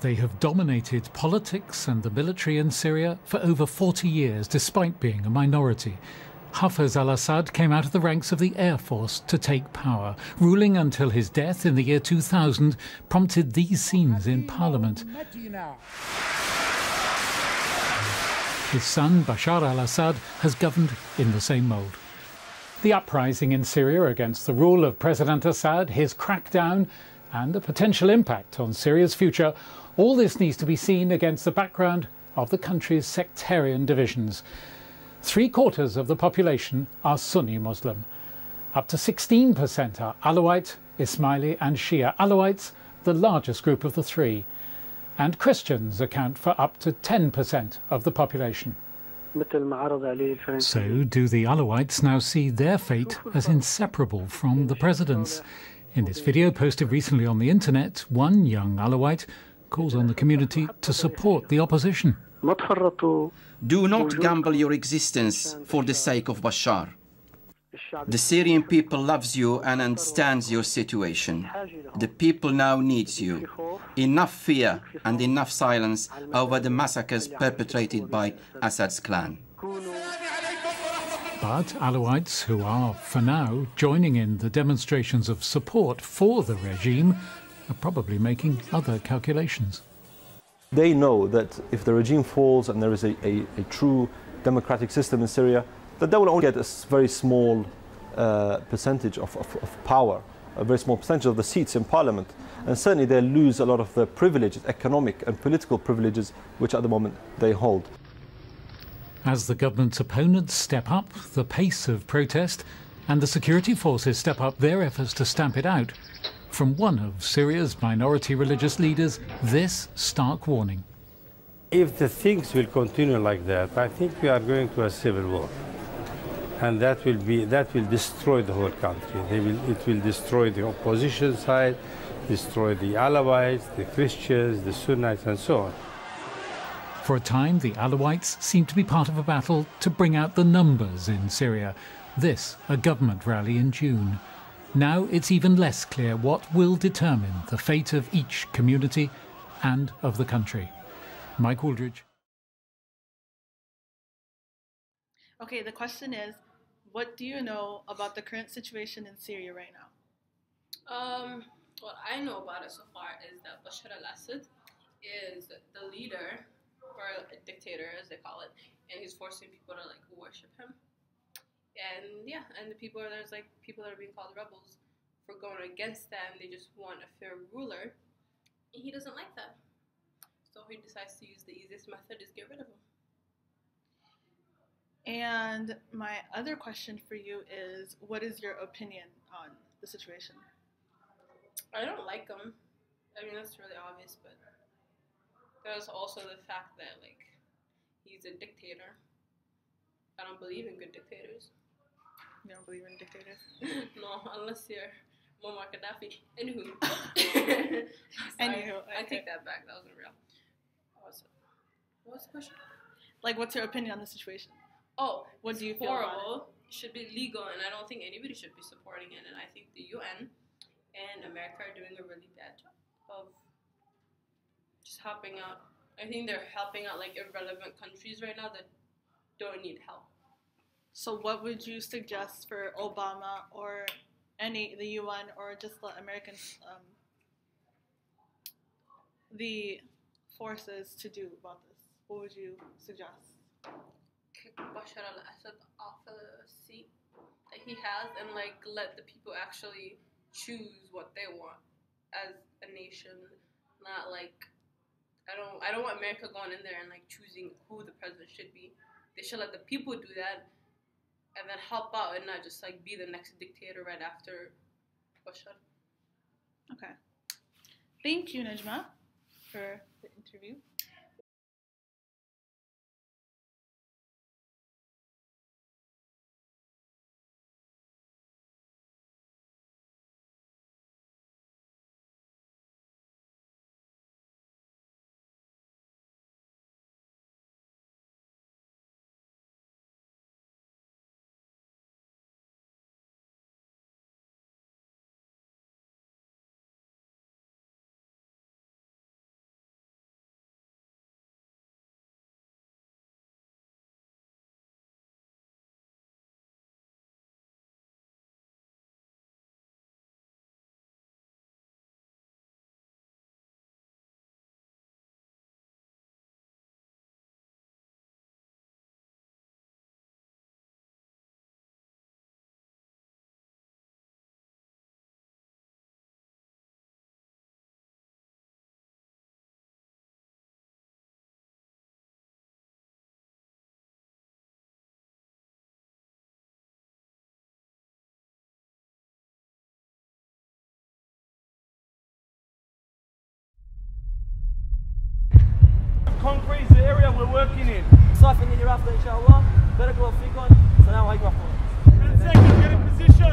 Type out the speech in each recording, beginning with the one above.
They have dominated politics and the military in Syria for over 40 years, despite being a minority. Hafez al-Assad came out of the ranks of the Air Force to take power. Ruling until his death in the year 2000 prompted these scenes in parliament. His son, Bashar al-Assad, has governed in the same mould. The uprising in Syria against the rule of President Assad, his crackdown, and the potential impact on Syria's future, all this needs to be seen against the background of the country's sectarian divisions. 3/4 of the population are Sunni Muslim. Up to 16% are Alawite, Ismaili and Shia. Alawites, the largest group of the three. And Christians account for up to 10% of the population. So do the Alawites now see their fate as inseparable from the president's? In this video posted recently on the internet, one young Alawite calls on the community to support the opposition. Do not gamble your existence for the sake of Bashar. The Syrian people loves you and understands your situation. The people now needs you. Enough fear and enough silence over the massacres perpetrated by Assad's clan. But Alawites who are, for now, joining in the demonstrations of support for the regime are probably making other calculations. They know that if the regime falls and there is a true democratic system in Syria, that they will only get a very small percentage of power, a very small percentage of the seats in parliament. And certainly they lose a lot of the privileges, economic and political privileges, which at the moment they hold. As the government's opponents step up the pace of protest and the security forces step up their efforts to stamp it out, from one of Syria's minority religious leaders, this stark warning. If the things will continue like that, I think we are going to a civil war. And that will destroy the whole country. It will destroy the opposition side, destroy the Alawites, the Christians, the Sunnites, and so on. For a time, the Alawites seem to be part of a battle to bring out the numbers in Syria. This, a government rally in June. Now it's even less clear what will determine the fate of each community and of the country. Mike Wooldridge. Okay, the question is, what do you know about the current situation in Syria right now? What I know about it so far is that Bashar al-Assad is the leader, or a dictator as they call it, and he's forcing people to like worship him. And yeah, and the people there's like people that are being called rebels for going against them. They just want a fair ruler, and he doesn't like that. So he decides to use the easiest method is get rid of him. And my other question for you is, what is your opinion on the situation? I don't like him. I mean, that's really obvious, but there's also the fact that, like, he's a dictator. I don't believe in good dictators. You don't believe in dictators? No, unless you're Muammar Gaddafi. Anywho. Anywho, I take that back. That wasn't real. What was the question? Like, what's your opinion on the situation? Oh, what do you feel horrible. It should be legal, and I don't think anybody should be supporting it. And I think the UN and America are doing a really bad job of just helping out. I think they're helping out like irrelevant countries right now that don't need help. So what would you suggest for Obama or the UN or just the Americans, the forces to do about this? What would you suggest? Kick Bashar al-Assad off the seat that he has and like let the people actually choose what they want as a nation, not like I don't want America going in there and like choosing who the president should be. They should let the people do that and then help out and not just like be the next dictator right after Bashar. Okay. Thank you, Najma, for the interview. concrete is the area we're working in. صافي اللي رافضه ان شاء الله. بارك الله فيكم. السلام عليكم ورحمه الله. 10 seconds, get in position.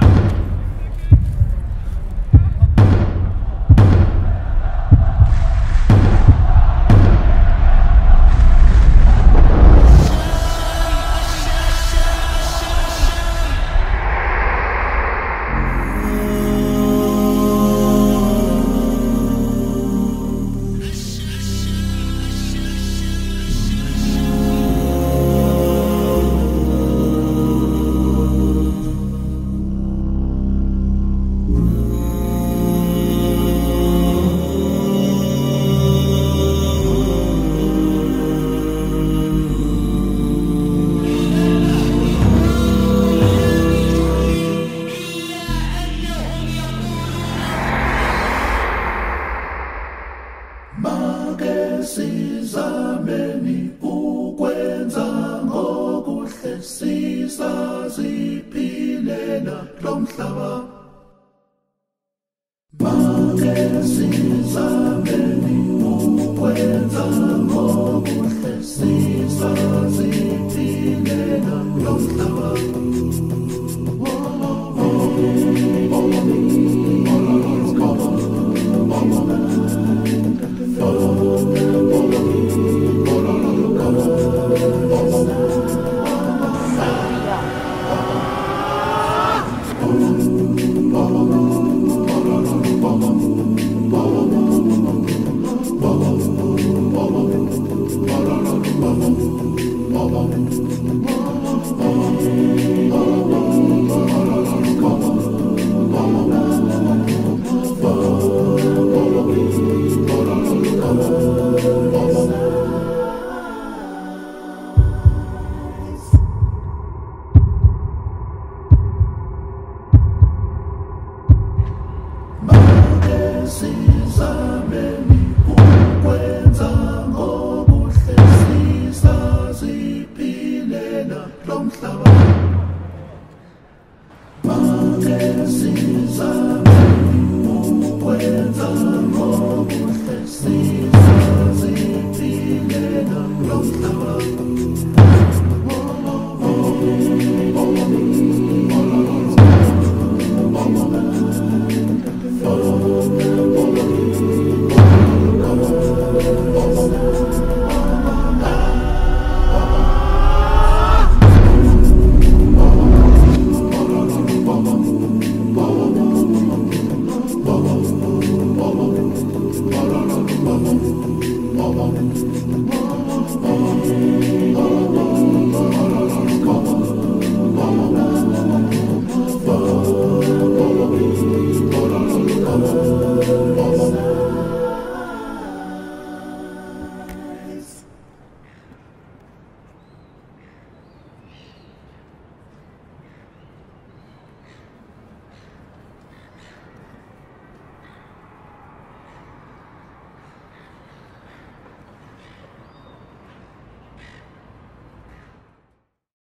Oh,